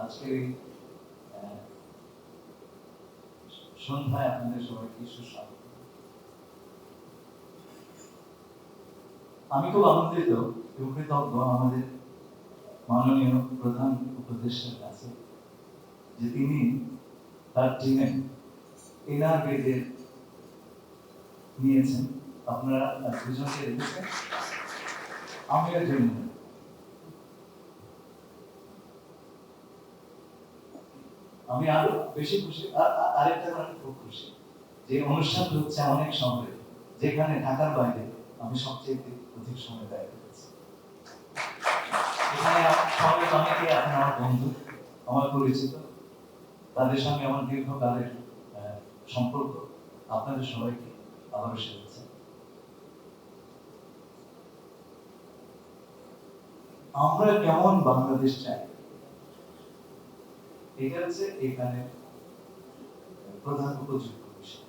আজকে সন্ধ্যায় আপনাদের সবাইকে সুস্বাগত। আমি খুব আনন্দিত এবং কৃতজ্ঞ আমাদের মাননীয় প্রধান উপদেষ্টার কাছে যে তিনি তার টিমে এনআরবিদের নিয়েছেন। আপনারা দুজনকে দেখেছেন, আমিও জন্য আমি আরো বেশি খুশি। আরেকটা কারণে খুব খুশি যে অনুষ্ঠানটা হচ্ছে অনেক শহরে, যেখানে ঢাকার বাইরে আমি সবচেয়ে অধিক সময় ব্যয় করেছি। এখানে সবাই অনেকে এখন আমার বন্ধু, আমার পরিচিত, তাদের সঙ্গে আমার দীর্ঘকালের সম্পর্ক। আপনাদের সবাইকে আবারও শুভেচ্ছা। আমরা কেমন বাংলাদেশ চাই, এটা হচ্ছে এখানে প্রধান উপযুক্ত বিষয়।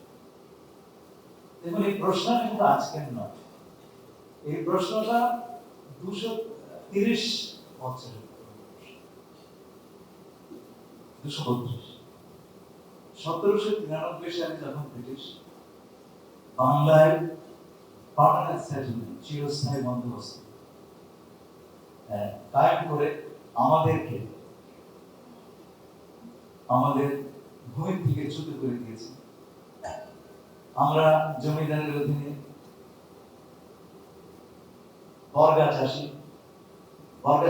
দেখুন, এই প্রশ্ন কিন্তু আজকের নয়, এই প্রশ্নটা 230 বছরের 232। 1793 সালে যখন ব্রিটিশ বাংলায় পার্মানেন্ট সেটেলমেন্ট, চিরস্থায়ী বন্দোবস্ত কায়েম করে আমাদেরকে আমাদের ভূমি থেকে চ্যুত করে দিয়েছে। আমরা জমিদারের অধীনে বর্গা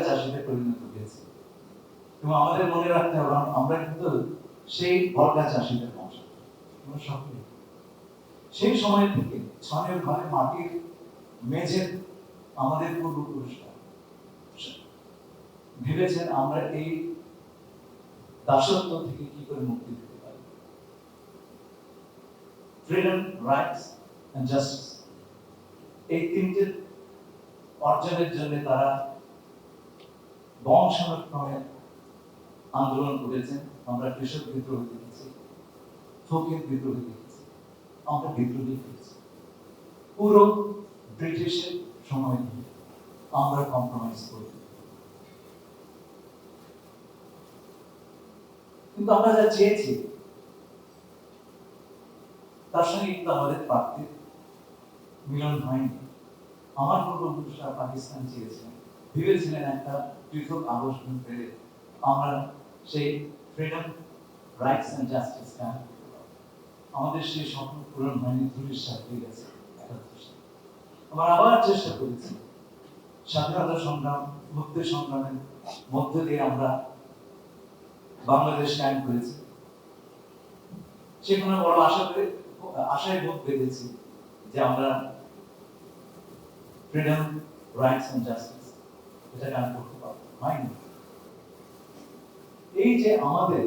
চাষিতে পরিণত হয়েছি। এবং আমাদের মনে রাখতে হবে, আমরা কিন্তু সেই বর্গা চাষিদের অংশ। সেই সময় থেকে ছনের ঘরে মাটির মেঝে আমাদের পূর্বপুরুষরা ভেবেছেন আমরা এই দাসত্ব থেকে কি করে মুক্তি দিতে পারি। ফ্রিডম, রাইটস এন্ড জাস্টিস, এই তিনটে অর্জনের জন্য তারা বংশানুক্রমে আন্দোলন করেছেন। আমরা কৃষক বিদ্রোহ দেখেছি, ফকির বিদ্রোহ দেখেছি, আমরা বিদ্রোহী করেছি। পুরো ব্রিটিশের সময় নিয়ে আমরা কম্প্রোমাইজ করি। কিন্তু আমরা যা চেয়েছি তার সঙ্গে কিন্তু আমাদের প্রাপ্তির মিলন হয়নি। আমার পূর্বপুরুষরা পাকিস্তান চেয়েছিলেন, ভেবেছিলেন একটা পৃথক আবাসন পেলে আমরা সেই ফ্রিডম, রাইটস এন্ড জাস্টিস কায়েম করতে পারব। আমাদের সেই স্বপ্ন পূরণ হয়নি, ধূলিসাৎ হয়ে গেছে। আমরা আবার চেষ্টা করেছি, স্বাধীনতা সংগ্রাম, মুক্তি সংগ্রামের মধ্য দিয়ে আমরা বাংলাদেশ কায়েম করেছি। সেখানে বড় আশায় বোধ পেয়েছি যে আমরা ফ্রিডম, রাইটস এন্ড জাস্টিস এটা কায়েম করতে পারবো। হয়নি। এই যে আমাদের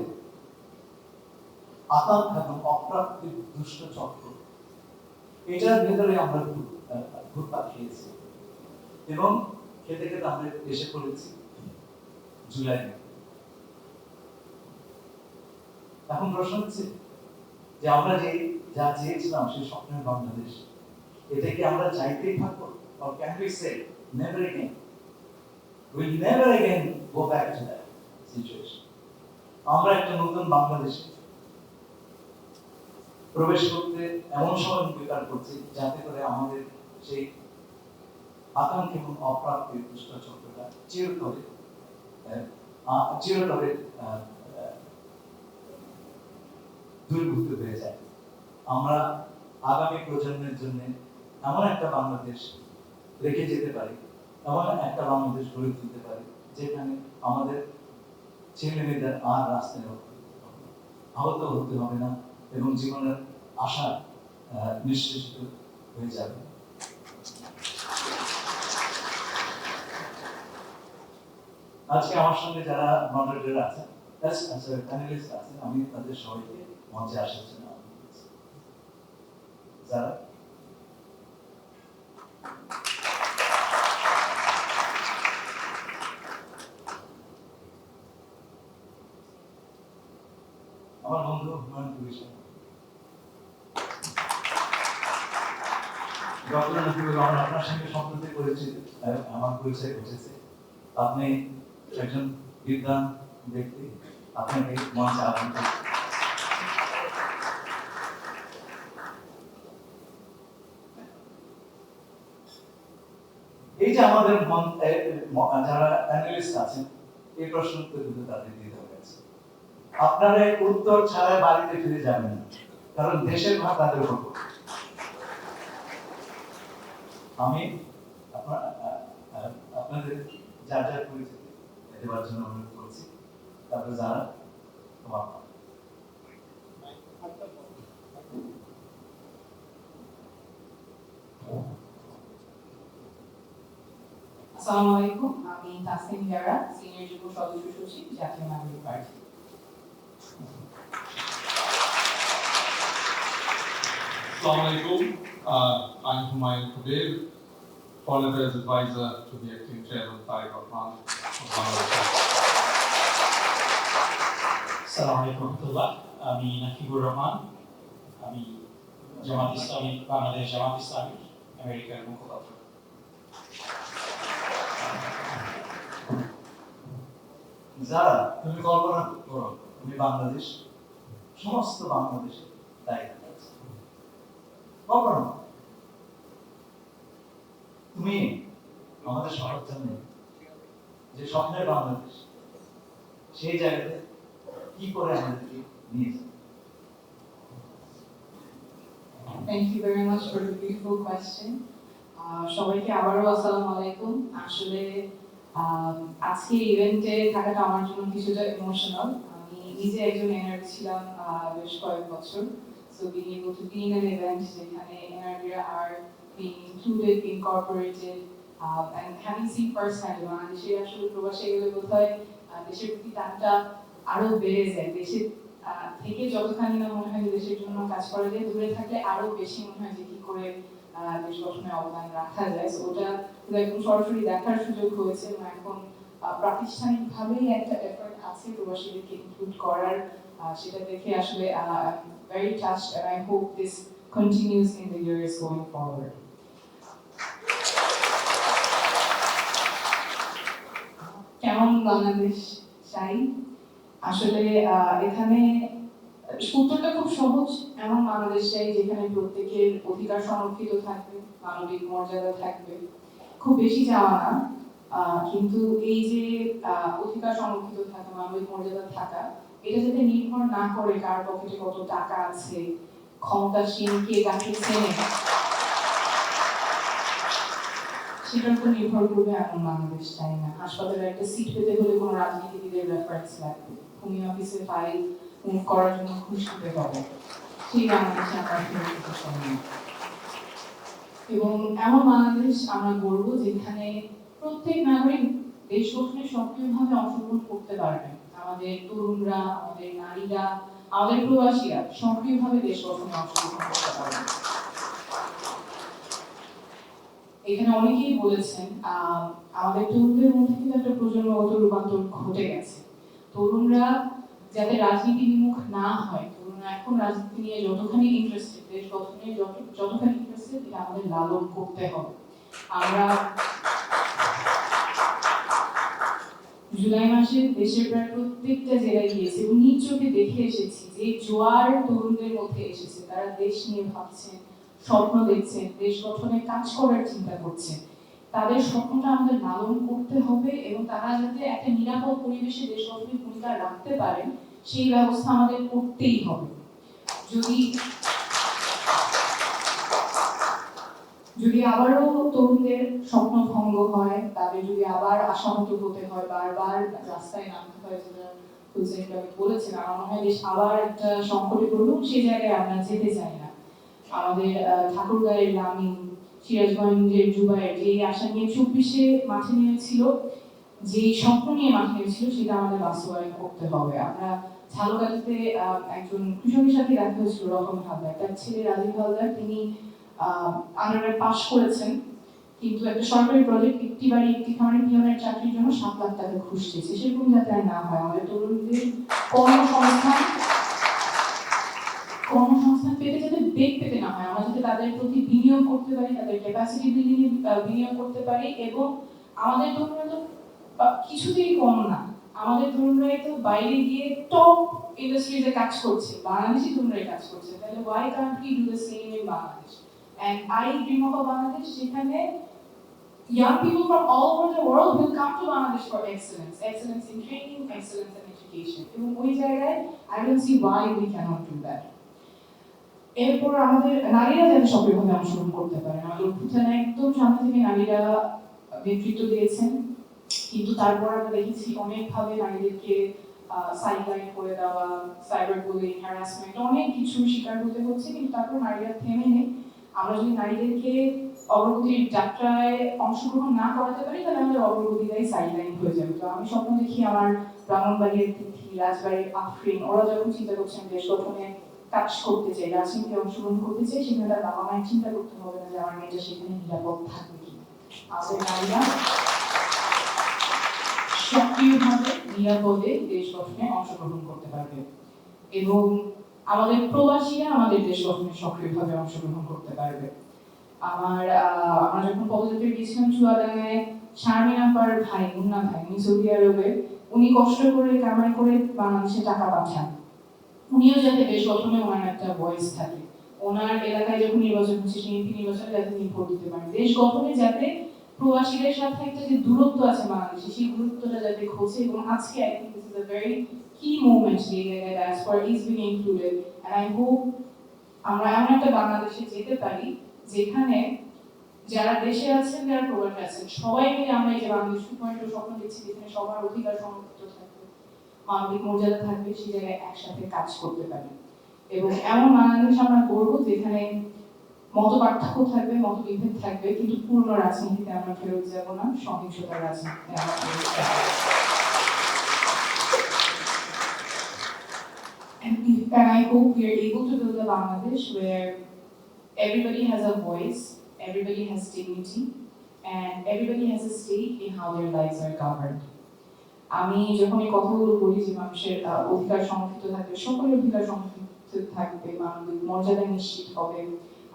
আকাঙ্ক্ষা এবং অপ্রাপ্তির দুষ্ট চক্র, এটার ভেতরে আমরা ঘুরপাক খেয়েছি এবং খেতে খেতে আমরা এসে পড়েছি জুলাই। এখন প্রশ্ন হচ্ছে যে আমরা যা চেয়েছিলাম সেই স্বপ্নের বাংলাদেশ, এটা কি আমরা চাইতেই থাকবো? Or can we say never again? We'll never again go back to that situation. আমরা একটা নতুন বাংলাদেশে প্রবেশ করতে এমন সময় অঙ্গীকার করছি যাতে করে আমাদের সেই আকাঙ্ক্ষা এবং অপ্রাপ্তির দুষ্ট চক্রটা চিরতরে দূরীভূত হয়ে যায়। আমরা আগামী প্রজন্মের জন্য এমন একটা বাংলাদেশ রেখে যেতে পারি, এমন একটা বাংলাদেশ গড়ে তুলতে পারি যেখানে আমাদের ছেলে মেয়েদের আর রাস্তায় আহত হতে হবে না এবং জীবনের আশা নিশ্চিত হয়ে যাবে। আজকে আমার সঙ্গে যারা মডারেটর আছেন, প্যানেলিস্ট আছেন, আমি তাদের সবাইকে মঞ্চে আসার জন্য যারা আমার বন্ধু হুমায়ুন কবির সাহেব, ডক্টর নকিবুর রহমান, আপনার সঙ্গে সম্প্রতি পরিচিত, আমার পরিচয় ঘটেছে। আপনি একজন বিদ্বান, ব্যক্তি, আপনাকে মঞ্চে আহ্বান করছি। এই যে আমাদের যারা অ্যানালিস্ট আছেন, এই প্রশ্ন উত্তর কিন্তু তাদের দিতে হয়েছে। আপনারা উত্তর ছাড়া বাড়িতে ফিরে যাবেন না, কারণ দেশের ভাগ তাদের উপর। আমি আপনাদের যার যার পরিচিতি দেওয়ার জন্য অনুরোধ করছি। তারপরে যারা আসসালামু আলাইকুম, আমি তাসনিম জারা, সিনিয়র যুব সদস্য সচিব, জাতীয় নাগরিক party. Assalamu alaikum. I'm Humayun Kabir, foreign affairs advisor to the acting chairman Tariq Rahman of Bangladesh. Assalamu alaikum warahmatullah. আমি নাকিবুর রহমান, আমি জামাত ইসলামী বাংলাদেশ জামাত ইসলামী আমেরিকার মুখপাত্র। যারা তুমি কল্পনা করো তুমি বাংলাদেশ, সমস্ত বাংলাদেশে দায়িত্ব আছে। কল্পনা তুমি আমাদের সবার জন্য যে স্বপ্নের বাংলাদেশ, সেই জায়গাতে কি করে আমাদেরকে নিয়ে যাবে? Thank you very much for the beautiful question. সবাইকে আবারও আসসালামু আলাইকুম। আসলে আজকে ইভেন্টে থাকাটা আমার জন্য কিছুটা ইমোশনাল। আমি নিজে একজন এনআরবি ছিলাম বেশ কয়েক বছর। So being able to be in an event যেখানে NRBs are being included, incorporated, and having seen firsthand বাংলাদেশে আসলে প্রবাসে গেলে বোধহয় দেশের প্রতি টানটা আরো বেড়ে যায়। দেশের থেকে যতখানি না মনে হয় দেশের জন্য কাজ করা যায়, দূরে থাকলে আরো বেশি মনে হয় যে কি করে দেশ গঠনে অবদান রাখা যায়। ওটা একদম সরাসরি দেখার সুযোগ হয়েছে এবং এখন প্রাতিষ্ঠানিকভাবেই একটা এফর্ট আছে প্রবাসীদেরকে ইনক্লুড করার। সেটা দেখে আসলে very touched, and I hope this continues in the years going forward. কেমন বাংলাদেশ চাই? আসলে এখানে উত্তরটা খুব সহজ। এমন বাংলাদেশ চাই যেখানে প্রত্যেকের অধিকার সংরক্ষিত থাকবে, মানবিক মর্যাদা থাকবে। খুব বেশি চাওয়া না, কিন্তু এই যে অধিকার সংরক্ষিত থাকা, মানবিক মর্যাদা থাকা, এটা যাতে নির্ভর না করে কার পকেটে কত টাকা আছে, ক্ষমতাসীন কে কাকে চেনে, সেটার উপর নির্ভর করবে এমন বাংলাদেশ চাই না। হাসপাতালে একটা সিট পেতে হলে কোনো রাজনীতিবিদের রেফারেন্স লাগবে, হোমি অফিসে ফাইল মুভ করার জন্য ঘুষ দিতে হবে, সেই বাংলাদেশে আমরা ফিরে চাই না। এবং এমন বাংলাদেশ আমরা গড়ব যেখানে প্রত্যেক নাগরিক দেশ গঠনে সক্রিয়ভাবে অংশগ্রহণ করতে পারবে। আমাদের তরুণরা, আমাদের নারীরা, আমাদের প্রবাসীরা সক্রিয়ভাবে দেশ গঠনে অংশগ্রহণ করতে পারবে। এখানে অনেকেই বলেছেন আমাদের তরুণদের মধ্যে কিন্তু একটা প্রজন্মগত রূপান্তর ঘটে গেছে। তরুণরা যাতে রাজনীতি বিমুখ না হয়, তরুণরা এখন রাজনীতি নিয়ে যতখানি ইন্টারেস্টেড, দেশ গঠনে যতখানি ইন্টারেস্টেড, এটা আমাদের লালন করতে হবে। আমরা জুলাই মাসে দেশের প্রায় প্রত্যেকটা জেলায় গিয়েছি এবং নিজ চোখে দেখে এসেছি যে জোয়ার তরুণদের মধ্যে এসেছে। তারা দেশ নিয়ে ভাবছেন, স্বপ্ন দেখছেন, দেশ গঠনে কাজ করার চিন্তা করছেন। তাদের স্বপ্নটা আমাদের লালন করতে হবে এবং তারা যাতে একটা নিরাপদ পরিবেশে দেশ গঠনে ভূমিকা রাখতে পারেন, সেই ব্যবস্থা আমাদের করতেই হবে। যদি আবারও তরুণদের স্বপ্ন ভঙ্গ হয়, তাদের যদি আবার আশাহত হতে হয়, বারবার রাস্তায় নামতে হয়, যেটা বলেছেন, আমার মনে হয় দেশ আবার একটা সংকটে পড়বে, সেই জায়গায় আমরা যেতে চাই না। আমাদের ঠাকুরগাঁয়ের লামিন, সিরাজগঞ্জের জুবাইর যে আশা নিয়ে 24-এ মাঠে নেমেছিল, যে স্বপ্ন নিয়ে মাঠে নেমেছিল, সেটা আমাদের বাস্তবায়ন করতে হবে। আমরা ঝালকাঠিতে একজন কৃষকের সাথে দেখা হয়েছিল, রতন হালদার, তার ছেলে রাজীব হালদার, তিনি আন্ডারে পাশ করেছেন, কিন্তু একটা সরকারি প্রজেক্ট একটি বাড়ি একটি খামারে পিয়নের চাকরির জন্য 7 লাখ টাকা ঘুষ চেয়েছে। সেরকম যাতে আর না হয়। আমাদের তরুণদের কর্মসংস্থান পেতে যাতে বেগ পেতে না হয়, আমরা যাতে তাদের প্রতি বিনিয়োগ করতে পারি, তাদের ক্যাপাসিটি বিনিয়োগ করতে পারি। এবং আমাদের তরুণরা তো কিছুতেই কম না, আমাদের তরুণরাই তো বাইরে গিয়ে টপ ইন্ডাস্ট্রিজে কাজ করছে, বাংলাদেশি তরুণরাই কাজ করছে, তাহলে why can't we do the same in Bangladesh? And I dream of a Bangladesh যেখানে young people from all over the world will come to Bangladesh for excellence, excellence in training, excellence in education. এবং ওই জায়গায় I don't see why we cannot do that. এরপর আমাদের নারীরা যেন সক্রিয়ভাবে অংশগ্রহণ করতে পারে, আমাদের অভ্যুত্থানে একদম সামনে থেকে নারীরা নেতৃত্ব দিয়েছেন, কিন্তু তারপর আমরা দেখেছি অনেকভাবে নারীদেরকে সাইডলাইন করে দেওয়া, সাইবার বুলিং, হ্যারাসমেন্ট, অনেক কিছু শিকার হতে হচ্ছে, কিন্তু তারপর নারীরা থেমে নেই। আমরা যদি নারীদেরকে অগ্রগতির যাত্রায় অংশগ্রহণ না করাতে পারি, তাহলে আমাদের অগ্রগতিটাই সাইডলাইন হয়ে যাবে। তো আমি স্বপ্ন দেখি আমার ব্রাহ্মণবাড়ির তিথি, রাজবাড়ির আফরিন, ওরা যখন চিন্তা করছেন দেশ গঠনে কাজ করতে চাই, রাজনীতিতে অংশগ্রহণ করতে চাই, সেখানে তার বাবা মায়ের চিন্তা করতে হবে না যে আমার মেয়েটা সেখানে নিরাপদ থাকবে কিনা। আমাদের নারীরা সক্রিয়ভাবে নিরাপদে দেশ গঠনে অংশগ্রহণ করতে পারবে, এবং আমাদের প্রবাসীরা আমাদের দেশ গঠনে সক্রিয়ভাবে অংশগ্রহণ করতে পারবে। আমরা যখন পদযাত্রায় গিয়েছিলাম চুয়াডাঙ্গায়, শারমিন আপার ভাই, মুন্না ভাই, উনি সৌদি আরবে, উনি কষ্ট করে কামাই করে বাংলাদেশে টাকা পাঠান, উনিও যাতে দেশ গঠনে ওনার একটা ভয়েস থাকে, ওনার এলাকায় যখন নির্বাচন হচ্ছে সেই এমপি নির্বাচনে যাতে তিনি ভোট দিতে পারেন, দেশ গঠনে যাতে প্রবাসীদের সাথে একটা যে দূরত্ব আছে বাংলাদেশে, সেই দূরত্বটা যাতে ঘোচে। এবং আজকে I think this is a very key moment যে diaspora is being included, and I hope আমরা এমন একটা বাংলাদেশে যেতে পারি যেখানে যারা দেশে আছেন, যারা প্রবাসে আছেন, সবাই মিলে আমরা এই যে বাংলাদেশ 2.0 স্বপ্ন দেখছি, যেখানে সবার অধিকার সংরক্ষিত থাকবে, মানবিক মর্যাদা থাকবে, সেই জায়গায় একসাথে কাজ করতে পারি। এবং এমন বাংলাদেশ আমরা করবো যেখানে মত পার্থক্য থাকবে, মতবিভেদ থাকবে, কিন্তু পূর্ণ রাজনীতিতে আমরা ফেরত যাব না, সহিংসতার রাজনীতিতে আমরা ফেরত যাব। And I hope we are able to build a Bangladesh where everybody has a voice, everybody has dignity, and everybody has a stake in how their lives are governed. আমি যখন এই কথাগুলো বলি যে মানুষের অধিকার সংরক্ষিত থাকবে, সকলের অধিকার সংরক্ষিত থাকবে, মানবিক মর্যাদা নিশ্চিত হবে,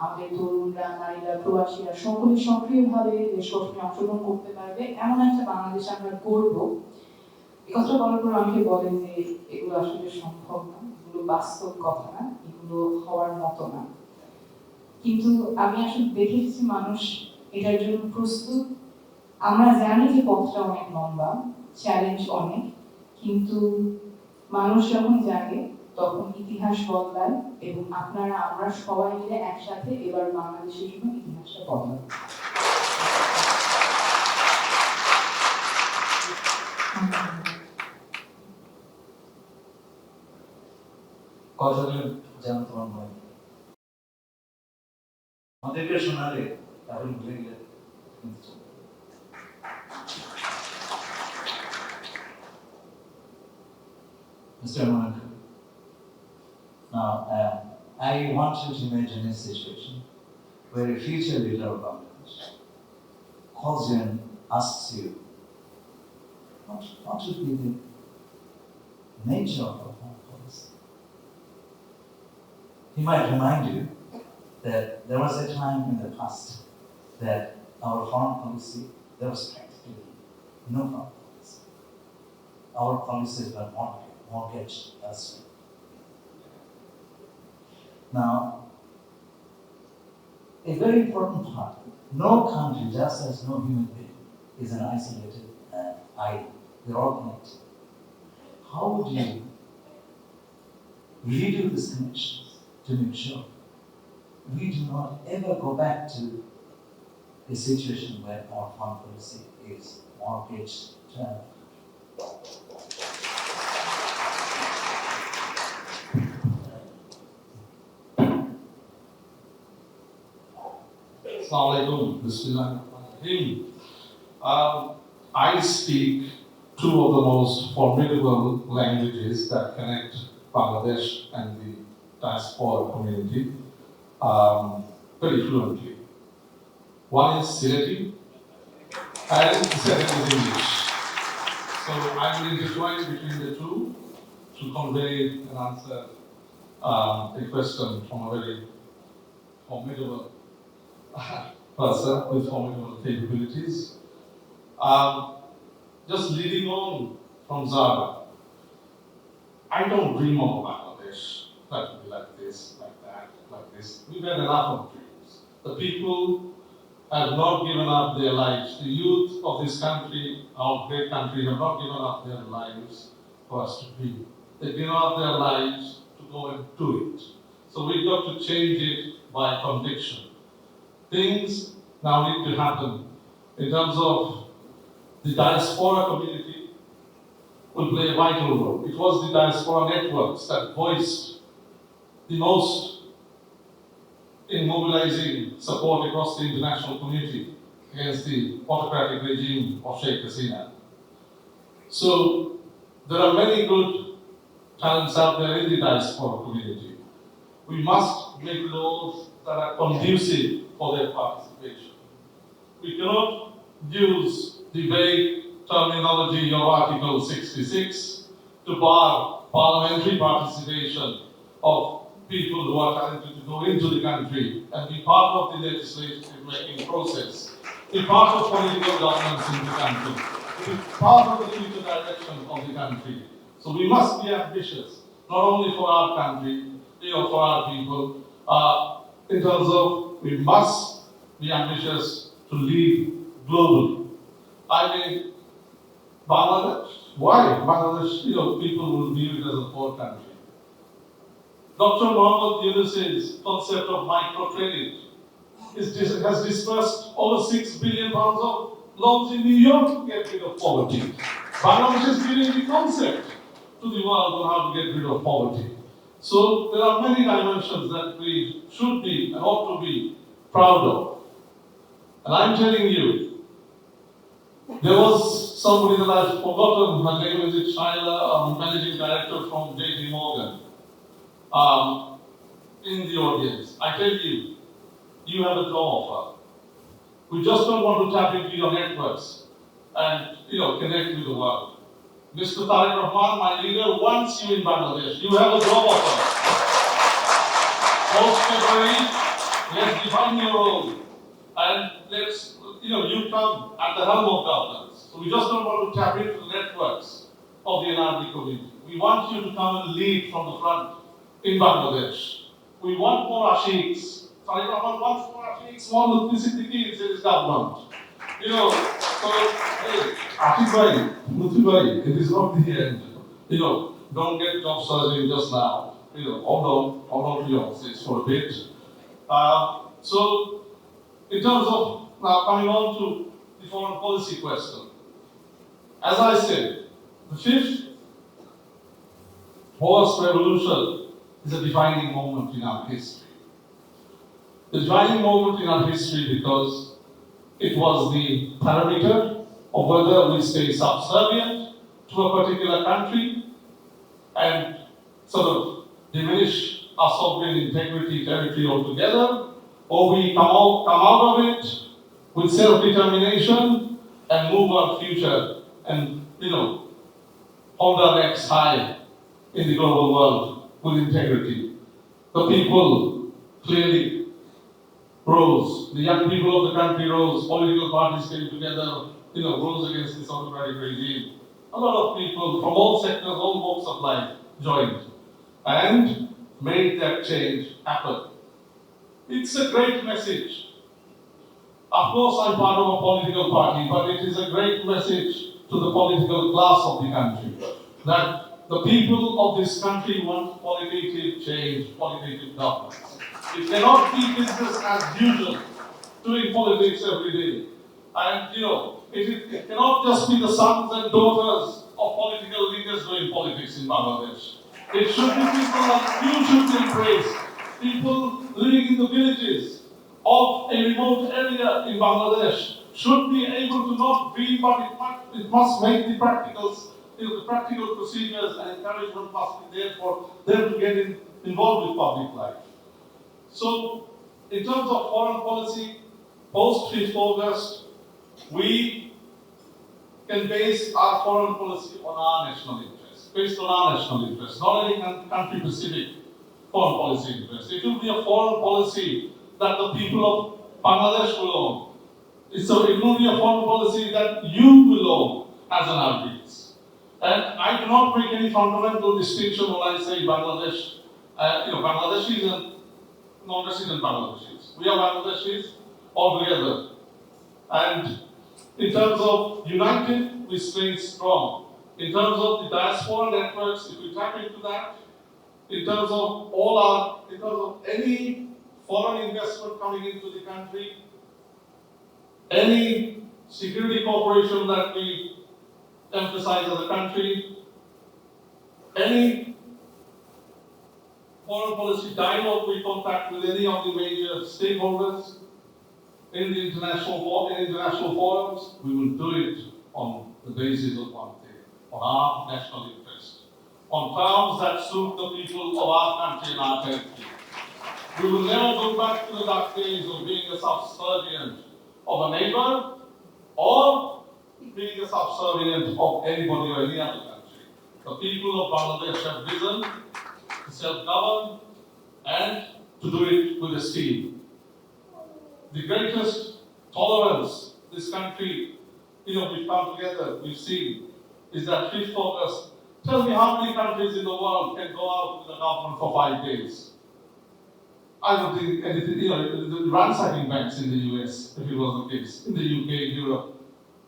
আমাদের তরুণরা, নারীরা, প্রবাসীরা সকলে সক্রিয়ভাবে দেশ গঠনে অংশগ্রহণ করতে পারবে, এমন একটা বাংলাদেশ আমরা গড়ব। এই কথা বলার পর অনেকে বলেন যে এগুলো আসলে সম্ভব না, এগুলো বাস্তব কথা না, এগুলো হওয়ার মতো না, কিন্তু আমি আসলে দেখেছি মানুষ এটার জন্য প্রস্তুত। আমরা জানি যে পথটা অনেক লম্বা, চ্যালেঞ্জ অনেক, কিন্তু মানুষ যখন জাগে তখন ইতিহাস বদলায়, এবং আপনারা আমরা সবাই মিলে একসাথে এবার বাংলাদেশের জন্য ইতিহাসটা বদলাবো। কথাগুলো যেমন তোমার মনে আমাদেরকে শোনালে তাহলে ভুলে গেলে Mr. Muhammad, now I want you to imagine a situation where a future leader of Bangladesh calls you and asks you what should be the nature of our foreign policy. He might remind you that there was a time in the past that our foreign policy, there was practically no foreign policy. Our policies were mortgaged elsewhere. Now, a very important part, no country, just as no human being, is an isolated island. We're all connected. How would you redo these connections to make sure we do not ever go back to a situation where our foreign policy is mortgaged to another? Assalamualaikum. Bismillahirrahmanirrahim. I speak two of the most formidable languages that connect Bangladesh and the diaspora community very fluently. One is Sylheti and the second is English. So I will intertwine between the two to convey and answer a question from a very formidable person with formidable capabilities. Just leading on from Zara. I don't dream of Bangladesh that will be like this, like that, like this. We've had enough of dreams. The people have not given up their lives. The youth of this country, our great country, have not given up their lives for us to dream. They've given up their lives to go and do it. So we've got to change it by conviction. Things now need to happen in terms of the diaspora community will play a vital role. It was the diaspora networks that voiced the most in mobilizing support across the international community against the autocratic regime of Sheikh Hasina. So there are many good talents out there in the diaspora community. We must make laws that are conducive for their participation. We cannot use the vague terminology of Article 66 to bar parliamentary participation of people who are talented to go into the country and be part of the legislative making process, be part of political governance in the country, be part of the future direction of the country. So we must be ambitious, not only for our country, for our people, in terms of we must be ambitious to lead globally. I mean, Bangladesh, why? Bangladesh, people will view it as a poor country. Dr. Muhammad Yunus's concept of microcredit has dispersed over £6 billion of loans in New York to get rid of poverty. Bangladesh is giving the concept to the world on how to get rid of poverty. So there are many dimensions that we should be and ought to be proud of. And I'm telling you, there was somebody that I've forgotten, her name is Shaila, managing director from JP Morgan, in the audience. I tell you, you have a job offer. We just don't want to tap into your networks and connect with the world. Mr. Tariq Rahman, my leader, wants you in Bangladesh. You have a job offer. Post-February, let's define your role. And let's, you come at the helm of governance. So we just don't want to tap into the networks of the NRB community. We want you to come and lead from the front in Bangladesh. We want more Ashiks. Tariq Rahman wants more Ashiks, more multiplicity in his government. So, hey, Ashik bhai, Muthu bhai, it is not the end. Don't get job searching just now. Hold on to your seats for a bit. So, in terms of now coming on to the foreign policy question, as I said, the fifth horse revolution is a defining moment in our history. The defining moment in our history because it was the parameter of whether we stay subservient to a particular country and sort of diminish our sovereign integrity territory altogether, or we come out of it with self-determination and move our future and, hold our necks high in the global world with integrity. The people clearly rose. The young people of the country rose. Political parties came together, rose against this autocratic regime. A lot of people from all sectors, all walks of life joined and made that change happen. It's a great message. Of course, I'm part of a political party, but it is a great message to the political class of the country that the people of this country want qualitative change, qualitative governance. It cannot be business as usual, doing politics every day. And, it cannot just be the sons and daughters of political leaders doing politics in Bangladesh. It should be people like you should be embraced. People living in the villages of a remote area in Bangladesh should be able to not dream, but it must make the practicals, the practical procedures and encouragement must be there for them to get involved with public life. So, in terms of foreign policy, post 5th August, we can base our foreign policy on our national interests, based on our national interests, not any country-specific foreign policy interests. It will be a foreign policy that the people of Bangladesh will own. So it will be a foreign policy that you will own as an NRBs. And I do not make any fundamental distinction when I say Bangladesh, Bangladeshis and non-resident Bangladeshis. We are Bangladeshis all together. And in terms of united, we stay strong. In terms of the diaspora networks, if we tap into that, in terms of any foreign investment coming into the country, any security cooperation that we emphasize as a country, any foreign policy dialogue we contact with any of the major stakeholders in the international forums, we will do it on the basis of one thing, on our national interest, on terms that suit the people of our country and our territory. We will never go back to the dark days of being a subservient of a neighbor or being a subservient of anybody or any other country. The people of Bangladesh have risen to self-govern and to do it with esteem. The greatest tolerance this country, we've come together, we've seen, is that 5th August. Tell me how many countries in the world can go out with the government for 5 days? I don't think anything, ransacking banks in the US, if it was the case, in the UK, Europe.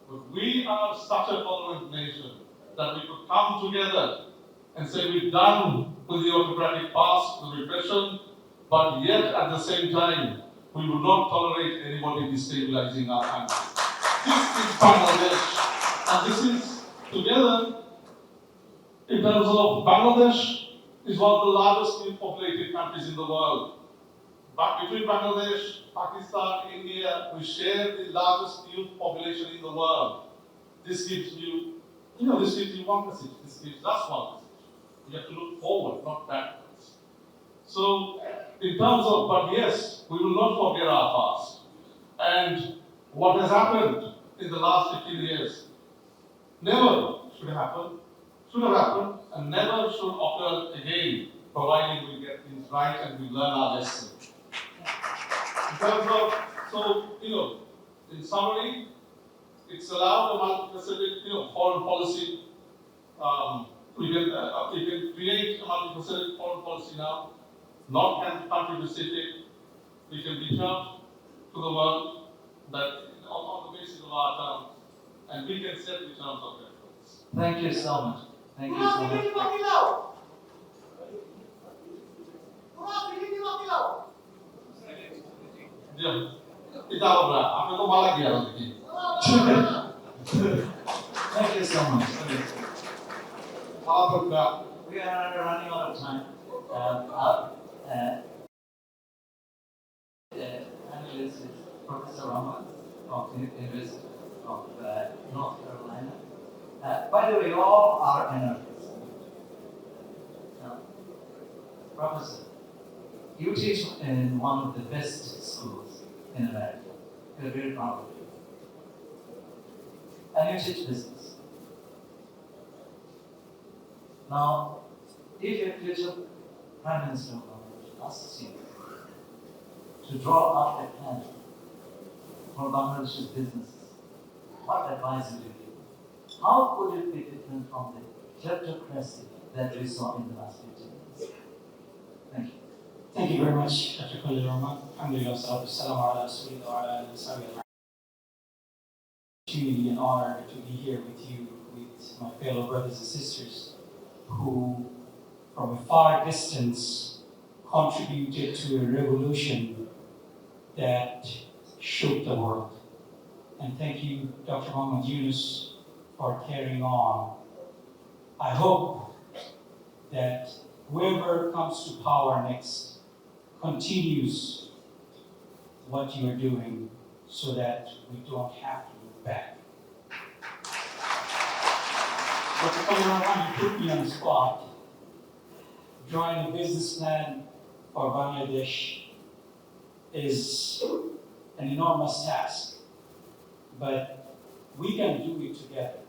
But we are such a tolerant nation that we could come together and say we've done with the autocratic past, the repression, but yet at the same time, we will not tolerate anybody destabilizing our country. This is Bangladesh, and this is together, in terms of Bangladesh, is one of the largest populated countries in the world. But between Bangladesh, Pakistan, India, we share the largest youth population in the world. This gives you, this gives you one message. This gives us one message. We have to look forward, not backwards. So, in terms of, but yes, we will not forget our past. And what has happened in the last 15 years never should have happened, and never should occur again, providing we get things right and we learn our lesson. In terms of, in summary, it's allowed a multifaceted, foreign policy. We can create a multifaceted foreign policy now, not country specific. We can reach out to the world that on the basis of our terms, and we can set the terms of reference. Thank you so much. Thank you so much. Kita apa itu malah dia lagi. Thank you so much. Malah We are running out of time. Analyst is Professor Muhammad of the University of North Carolina. By the way, all are NRBs. Professor, you teach in one of the best schools in America. We're very proud of you. And you teach business. Now, if your future Prime Minister of Bangladesh asks you to draw up a plan for Bangladesh's businesses, what advice would you give? How could it be different from the kleptocracy that we saw in the last 15 years? Thank you. Thank you very much, Dr. Khalil Rahman. Alhamdulillah, salatu wassalamu ala rasulillah wa ala alihi wa sahbihi. Opportunity and honor to be here with you, with my fellow brothers and sisters who, from a far distance, contributed to a revolution that shook the world. And thank you, Dr. Muhammad Yunus, for carrying on. I hope that whoever comes to power next continues what you are doing so that we don't have to look back. Dr. Khalil, you put me on the spot. Drawing a business plan for Bangladesh is an enormous task, but we can do it together.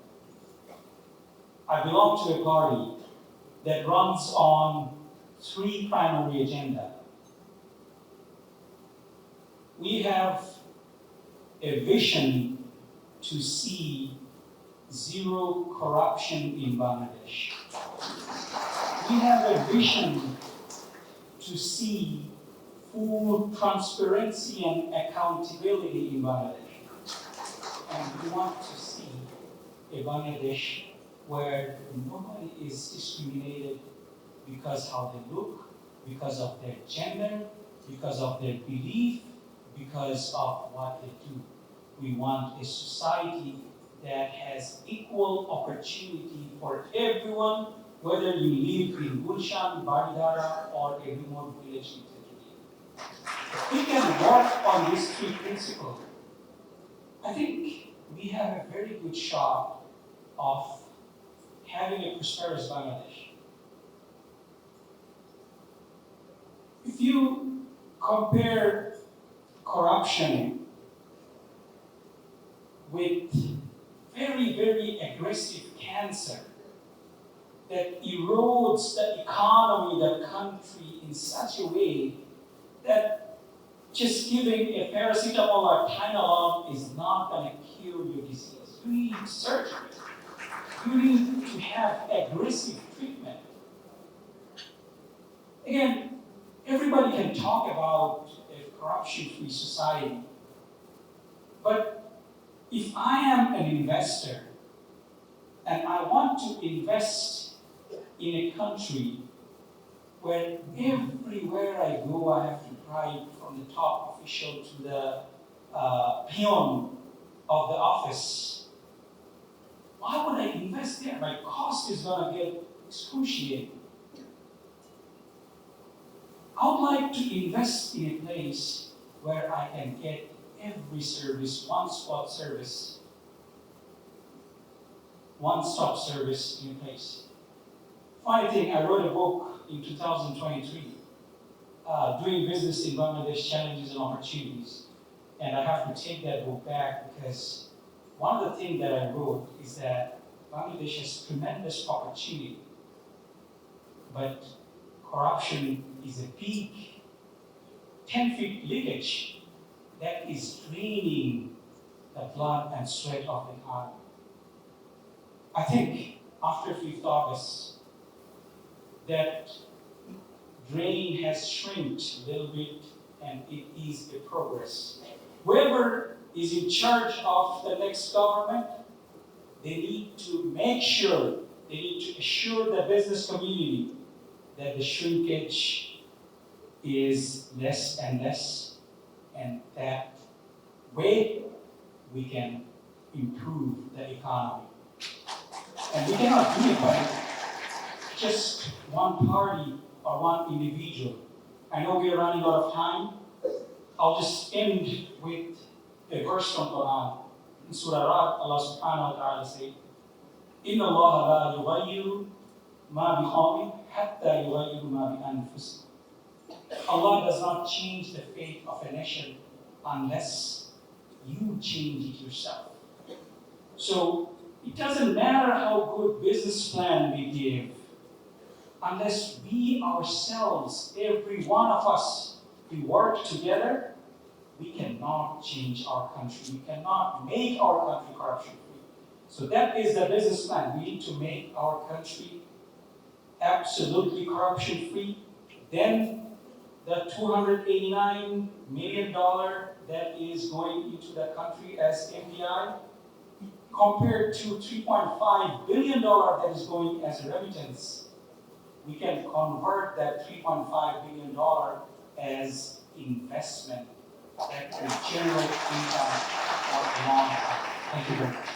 I belong to a party that runs on 3 primary agendas. We have a vision to see zero corruption in Bangladesh. We have a vision to see full transparency and accountability in Bangladesh. And we want to see a Bangladesh where nobody is discriminated because how they look, because of their gender, because of their belief, because of what they do. We want a society that has equal opportunity for everyone, whether you live in Gulshan, Baridara, or a remote village in Tetulia. If we can work on these three principles, I think we have a very good shot of having a prosperous Bangladesh. If you compare corruption with very, very aggressive cancer that erodes the economy, the country in such a way that just giving a paracetamol or Tylenol is not going to cure your disease. You need surgery. You need to have aggressive treatment. Again, everybody can talk about a corruption-free society, but if I am an investor and I want to invest in a country where everywhere I go I have to bribe from the top official to the peon of the office, why would I invest there? My cost is going to get excruciating. I would like to invest in a place where I can get every service, one-stop service in place. Funny thing, I wrote a book in 2023, Doing Business in Bangladesh, Challenges and Opportunities. And I have to take that book back because one of the things that I wrote is that Bangladesh has tremendous opportunity, but corruption is a big 10-feet leakage that is draining the blood and sweat of the economy. I think after 5th August, that drain has shrinked a little bit and it is a progress. Whoever is in charge of the next government, they need to make sure, they need to assure the business community that the shrinkage is less and less, and that way we can improve the economy. And we cannot do it by just one party or one individual. I know we are running out of time. I'll just end with a verse from Quran. In Surah Ra'd, Allah subhanahu wa ta'ala says, Inna Allah la yughayyiru ma bi qawmin hatta yughayyiru ma bi anfusihim. Allah does not change the fate of a nation unless you change it yourself. So it doesn't matter how good business plan we give, unless we ourselves, every one of us, we work together, we cannot change our country. We cannot make our country corruption-free. So that is the business plan. We need to make our country absolutely corruption-free. Then the $289 million that is going into the country as MDI, compared to $3.5 billion that is going as a remittance, we can convert that $3.5 billion as investment that will generate income for a long time. Thank you very much.